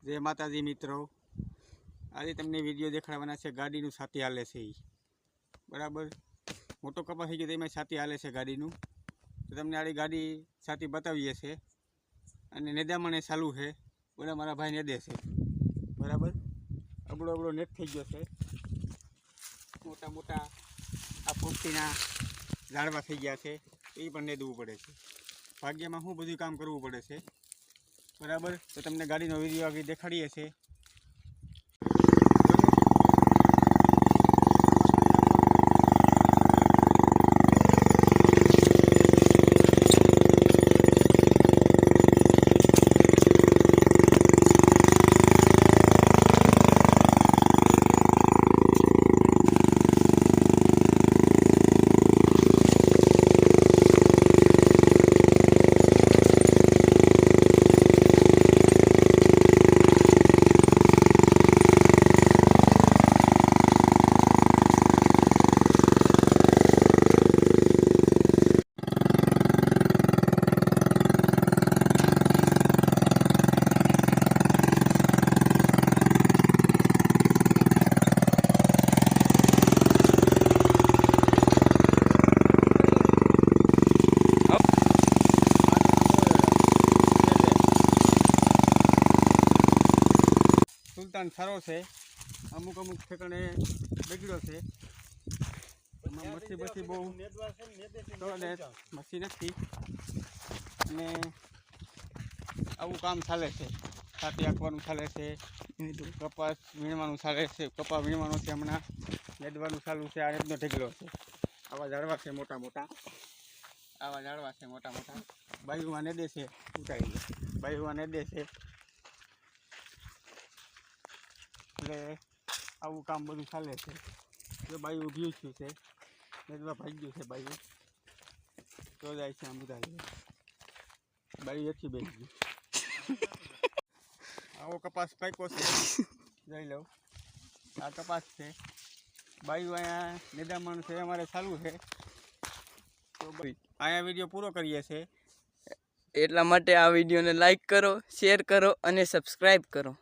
जय माताजी मित्रों, आज तमने विडियो देखाड़वाना छे गाडीनुं छाती हाले छे बराबर। मोटो कपा थई गयो तेमां छाती हाले छे गाडीनुं, तो तमने आड़ी गाडी छाती बतावीए छे अने नेदामणे चालू छे। बोला मारा भाई नेदे छे बराबर। अबड़ो अबड़ो नेट थई गयो छे, मोटा मोटा आ पोपटीना झाड़वा थई गया छे, ए पण नेदवुं पड़े छे। भाग्यमां शुं बधुं काम करवुं पड़े छे बराबर। तो तमने गाड़ीनो विडियो आगे देखाड़ीए छे। सुल्तान सारो है, अमुक अमुक ठेकाणे बगड़ो है। मछी बछी बहु मछी नहीं ने आवुं काम चाले छे। छाती आंकवानुं चाले छे, कपास वीणवानुं चाले छे। कपा वीणवानो छे, हमणां नेदवानुं चालू छे। आ रीतनो ढेकलो छे। आवा झाड़वा छे मोटा मोटा, आवा झाड़वा छे मोटा मोटा। बायुमां नेदे छे, उतारी दे। बायुमां नेदे छे એટલે આવું કામ બધું ચાલે છે। જો બાયું ઊભી થયું છે, નેદવા ભાગ્યું છે બાયું, તો જાય છે આમ બધા બાયું એથી બેસી ગયું। આવો કપાસ પાક્યો છે, જોઈ લઉં આ કપાસ છે। બાયું અહીંયા નિદામણ છે અમારે ચાલુ છે। તો અહીંયા વિડીયો પૂરો કરીએ છીએ। એટલા માટે આ વિડીયોને લાઈક કરો, શેર કરો અને સબસ્ક્રાઈબ કરો।